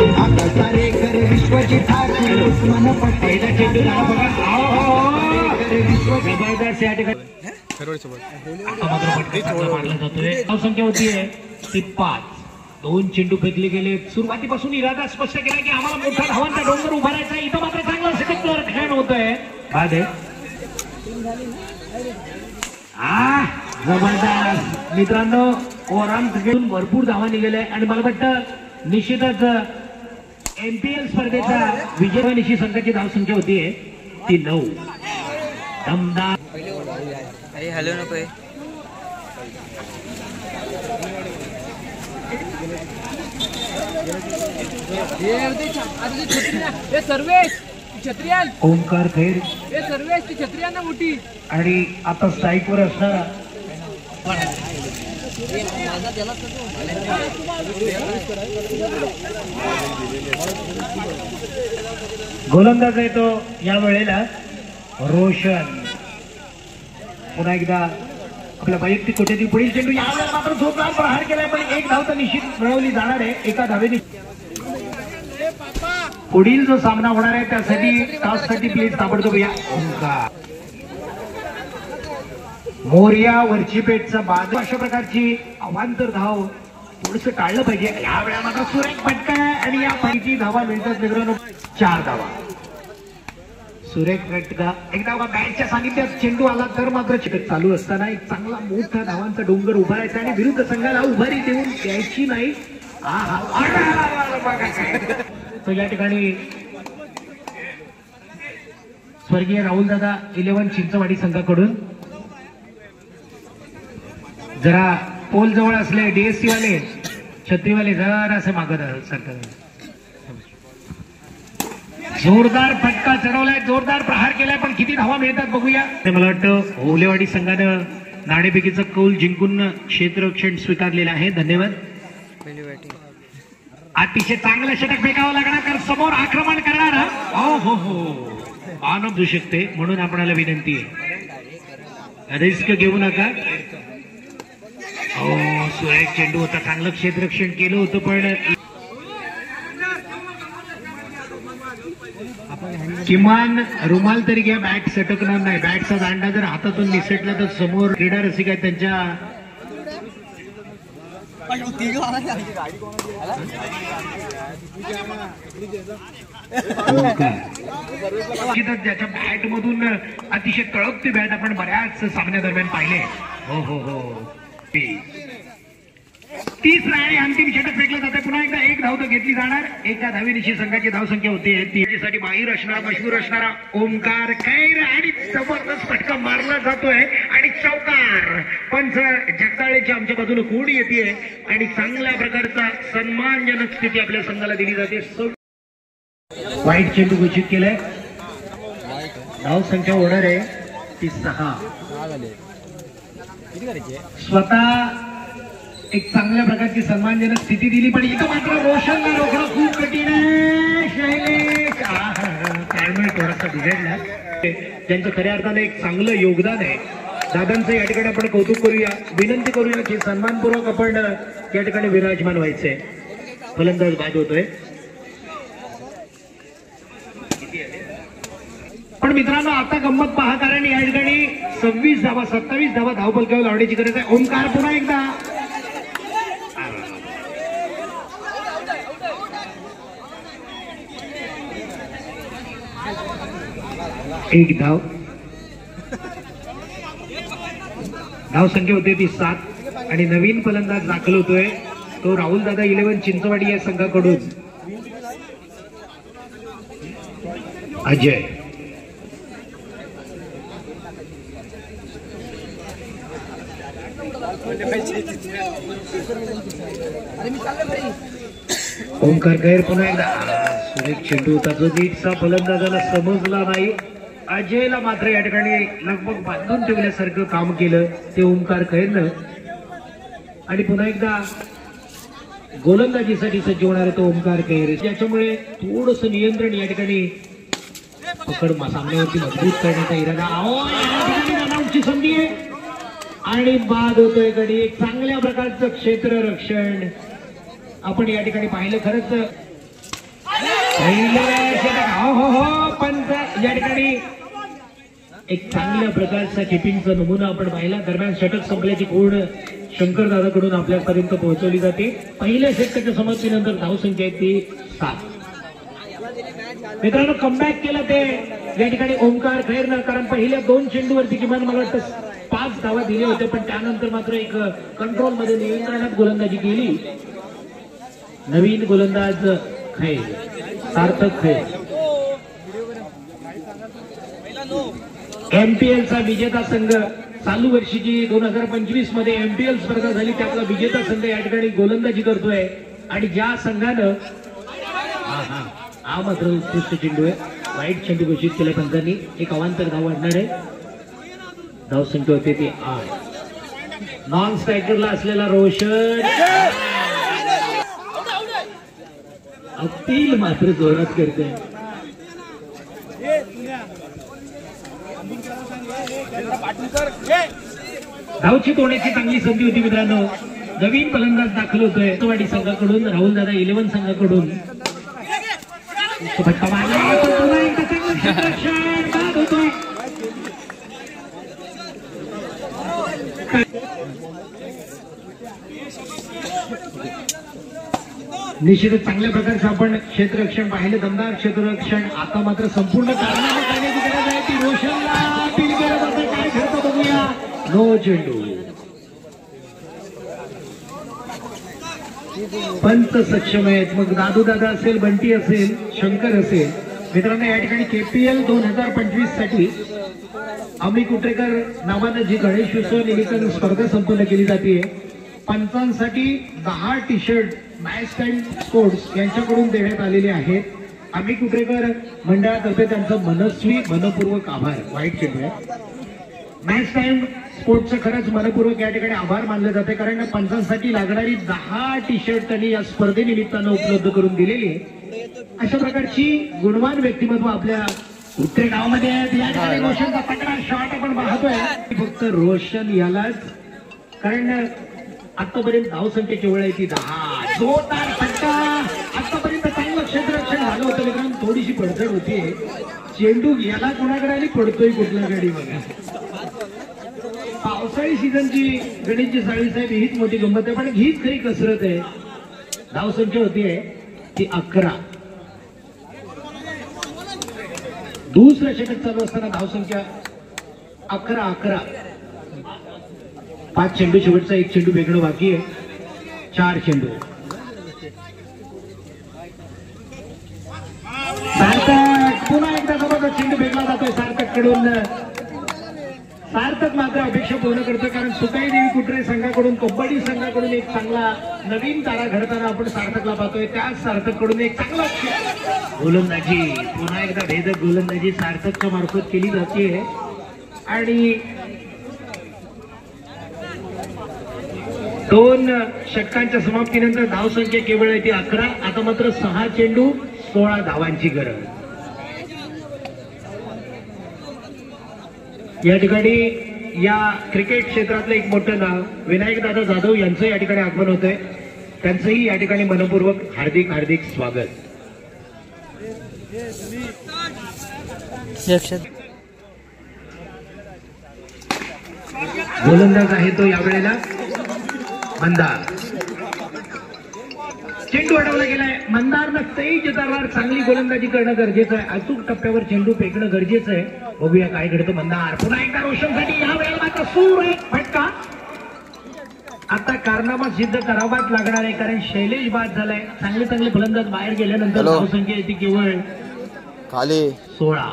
विश्वाची ठाकूर मन पहिला चेंडू झाला बघा. जबरदस्त या ठिकाणी संख्या होती ती 5. 2 चेंडू फेकले गेले. सुरुवातीपासून इरादा स्पष्ट केला की आम्हाला मोठा धावांचा डोंगर उभारायचा. इथं मात्र चांगला सेटअप रक्षण होतंय. बाद आहे जबरदस्त मित्रांनो. ओराम घेऊन भरपूर धावा निघाल्या आणि मला वाटतं निश्चितच एमपीएल स्पर्धेचा विजयनिशी संघाची धावसंख्या होती ती 9. दमदार हॅलो नको ओमकार खैर छत्रियांना मोठी आणि आता स्ट्राईकवर असणारा गोलंदाज आहे तो या वेळेला रोशन. पुन्हा एकदा आपल्या वैयक्तिक कोट्यातील पुढील चेंडू. यावेळेला मात्र जोरदार प्रहार केलाय पण 1 धाव तर निश्चित मिळवली जाणार आहे एका धावेने. पुढील जो सामना होणार आहे त्यासाठी टॉससाठी प्लीज ताबडतोब या. मोर्या वरची पेठचा बाद. अशा प्रकारची अवांतर धाव थोडस टाळलं पाहिजे. यावेळेला मात्र सुरेख फटका आणि या पैकी धावा मिळतात मित्रांनो. 4 धावा. सुरेख फटका. एकदा बॅटच्या सानिध्यात चेंडू आला तर मात्र चिकट चालू असताना एक चांगला मोठा धावांचा डोंगर उभारायचा आणि विरुद्ध संघाला उभारी देऊन द्यायची नाही. तर या ठिकाणी स्वर्गीय राहुल दादा 11 चिंचवाडी संघाकडून जरा पोल जवळ असले डीएससी वाले छत्रीवाले जरा असे मागत सरकार. जोरदार फटका चढवलाय. जोरदार प्रहार केलाय पण किती धावा मिळतात बघूया. मला वाटतं ओलेवाडी संघानं नाणेफेकीचा कौल जिंकून क्षेत्ररक्षण स्वीकारलेलं आहे. धन्यवाद. अतिशय चांगलं षटक फेकावं लागणार कारण समोर आक्रमण करणार. हो आनंद होऊ शकते म्हणून आपणाला विनंती आहे रिस्क घेऊ नका. सुरेख चेंडू होता. चांगलं क्षेत्ररक्षण केलं होतं पण किमान रुमाल तरी घ्या. बॅट सटकणार नाही. बॅटचा दांडा जर हातातून निसटला तर समोर क्रीडा रसिक आहेत त्यांच्या ज्याच्या बॅट मधून अतिशय तळपती बॅट आपण बऱ्याच सामन्यादरम्यान पाहिले. हो 30 आणि अंतिम षटक फेकलं जाते. पुन्हा एकदा 1 धाव तर घेतली जाणार. एका धावेनिशी संघाची धावसंख्या होती. त्यासाठी बाहेर असणारा मशहूर असणारा ओमकार खैर आणि जबरदस्त फटका मारला जातोय आणि चौकार. पंच जगदाळेच्या आमच्या बाजूने कोण येते आणि चांगल्या प्रकारचा सन्मानजनक स्थिती आपल्या संघाला दिली जाते. वाईट चेंडू घोषित केलाय. धावसंख्या होणार आहे ती 6. स्वतः एक चांगल्या प्रकारची सन्मानजनक स्थिती दिली पण इथं मात्र रोशनला रोखणं खूप कठीण आहे. शैलेश ताळमेळ थोडासा बिघडला. त्यांचं खऱ्या अर्थाने एक चांगलं योगदान आहे. दादांचं या ठिकाणी आपण कौतुक करूया. विनंती करूया की सन्मानपूर्वक आपण या ठिकाणी विराजमान व्हायचंय. फलंदाज बाद होतोय. पण मित्रांनो आता गंमत पहा कारण या ठिकाणी 27 धावा 27 धावा धावपलकावर लावण्याची गरज आहे. ओमकार पुन्हा एकदा 1 धाव. धावसंख्या होते ती 7 आणि नवीन फलंदाज दाखल होतोय तो राहुल दादा 11 चिंचवाडी या संघाकडून अजय. ओमकार गैर पुन्हा एकदा सुरेख चेंडू होता जो नीटचा फलंदाजाला समजला नाही. अजयला मात्र या ठिकाणी लगभग बांधून ठेवल्यासारखं काम केलं ते ओमकार खैरनं. आणि पुन्हा एकदा गोलंदाजीसाठी सज्ज होणार आहे तो ओमकार खैर. त्याच्यामुळे थोडंसं नियंत्रण या ठिकाणी पकड सामन्यावरती मजबूत करण्याचा इरादा. रनआउटची संधी आहे आणि बाद होतोय गडी. एक चांगल्या प्रकारचं क्षेत्ररक्षण आपण या ठिकाणी पाहिलं. खरंच पहिलं षटक. हो पंच या ठिकाणी एक चांगल्या प्रकारचा किपिंगचा नमुना आपण पाहिला. दरम्यान षटक संपल्याची खूण शंकर दादाकडून आपल्यापर्यंत पोहोचवली जाते. पहिल्या षटकाच्या समाप्तीनंतर धावसंख्या आहे ती 7. मित्रांनो कमबॅक केलं ते या ठिकाणी ओंकार खैरनार, कारण पहिल्या 2 चेंडूवरती किमान मला वाटतं 5 धावा दिले होते, पण त्यानंतर मात्र एक कंट्रोल मध्ये नियंत्रणात गोलंदाजी केली. नवीन गोलंदाज खैर, सार्थक खैर, एमपीएल चा विजेता संघ. चालू वर्षीची 2025 मध्ये एमपीएल स्पर्धा झाली, त्यातला विजेता संघ या ठिकाणी गोलंदाजी करतोय. आणि ज्या संघानं हा मात्र उत्कृष्ट चेंडू आहे, वाईट चेंडू घोषित केला पंचांनी. एक अवांतर धाव वाढणार आहे. धावसंख्या होते ती 8. नॉन स्ट्रायकरला असलेला रोशन अपील मात्र जोरात करते. धावची होण्याची चांगली संधी होती मित्रांनो. नवीन फलंदाज दाखल होतोय वाडी संघाकडून, राहुल दादा 11 संघाकडून. फटका मारला होतोय. निश्चितच चांगल्या प्रकारचं आपण क्षेत्ररक्षण पाहिलं, दमदार क्षेत्ररक्षण. आता मात्र संपूर्ण कारनामा करण्याची गरज आहे. ती रोशनला अपील केलं जातं. काय ठरतं बघूया. नो चेंडू. पंच सक्षम आहेत. मग दादू दादा असेल, बंटी असेल, शंकर असेल. मित्रांनो या ठिकाणी केपीएल 2025 साठी अमित कुटरेकर नावानं जी गणेशोत्सव निमित्तानं स्पर्धा संपन्न केली जाते, पंचांसाठी 10 T shirt match time sports यांच्याकडून देण्यात आलेले आहेत. अमित कुटरेकर मंडळातर्फे त्यांचा मनपूर्वक आभार. वाईट चेंडू आहे. मॅच टाइम स्पोर्ट्सचं खरंच मनपूर्वक या ठिकाणी आभार मानले जाते, कारण या पंचांसाठी लागणारी 10 टी शर्ट त्यांनी या स्पर्धेनिमित्तानं उपलब्ध करून दिलेली आहे. अशा प्रकारची गुणवान व्यक्तिमत्व आपल्या उत्तर गावामध्ये आहेत. या ठिकाणी रोशनचा तगडा शॉट आपण पाहतोय. फक्त रोशन यालाच, कारण आतापर्यंत धावसंख्या केवळ आहे ती 10. जोरदार फटका. आतापर्यंत चांगलं क्षेत्ररक्षण झालं होतं मित्रांनो. थोडीशी पडझड होती. चेंडू याला कोणाकडे आणि पडतोय कुठल्या गाडी बघा. पावसाळी सीझनची गणेशजी साळी साहेब हीच मोठी गंमत आहे, पण हीच खरी कसरत आहे. धावसंख्या होती आहे ती 11. दुसरं षटक चालू असताना धावसंख्या 11. 5 चेंडू शेवटचा 1 चेंडू वेगळं बाकी आहे. 4 चेंडू. सार्थक पुन्हा एकदा जबरदस्त चेंडू फेकला जातोय सार्थक कडून. सार्थक मात्र अपेक्षा पूर्ण करतोय, कारण सुकाई देवी कुटरे संघाकडून, कबड्डी संघाकडून एक चांगला नवीन तारा घडताना आपण सार्थकला पाहतोय. त्याच सार्थक कडून एक चांगला गोलंदाजी, पुन्हा एकदा भेदक गोलंदाजी सार्थकच्या मार्फत केली जाते. आणि 2 षटकांच्या समाप्तीनंतर धावसंख्या केवळ आहे ती 11. आता मात्र 6 चेंडू 16 धावांची गरज. या ठिकाणी या क्रिकेट क्षेत्रातलं एक मोठं नाव विनायकदादा जाधव यांचं या ठिकाणी आगमन होतंय. त्यांचंही या ठिकाणी मनपूर्वक हार्दिक स्वागत. गोलंदाज आहे तो यावेळेला मंदार. चेंडू अडवला गेलाय. मंदारनं तेज दरबार चांगली गोलंदाजी करणं गरजेचं आहे. अचूक टप्प्यावर चेंडू फेकणं गरजेचं आहे. बघूया काय घडतं. मंदार पुन्हा एकदा रोशनसाठी या वेळेला मात्र सूर एक फटका. आता कारनामा सिद्ध करावाच लागणार आहे, कारण शैलेश बाद झालाय. चांगले फलंदाज बाहेर गेल्यानंतर धावसंख्या येते केवळ खाली 16.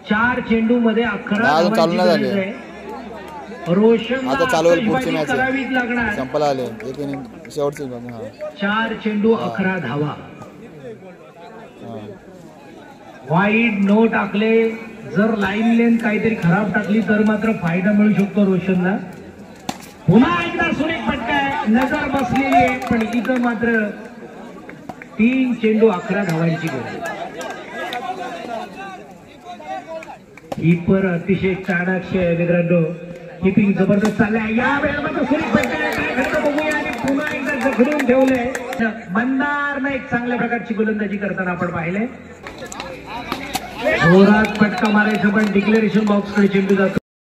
4 चेंडू मध्ये 11 रोशन आता चालू पुढची मॅच करावीच लागणार. संपला आले एक इनिंग शेवटची. 4 चेंडू 11 धावा. वाईड नो टाकले. जर लाईन लेंथ काहीतरी खराब टाकली तर मात्र फायदा मिळू शकतो रोशनला. पुन्हा एकदा सुरेख फटका आहे. नजर बसलेली आहे, पण इथं मात्र 3 चेंडू 11 धावांची गरज. कीपर अतिशय चाणाक्ष आहे मित्रांनो. किपिंग जबरदस्त चाललंय. या वेळेला मात्र सुरेख फटका आहे. काय घडतं बघूया. आणि पुन्हा एकदा जखडून ठेवलंय. मंदारनं एक चांगल्या प्रकारची गोलंदाजी करताना आपण पाहिले. जोरात फटका मारायचं पण डिक्लेरेशन बॉक्सकडे चेंडू जातो.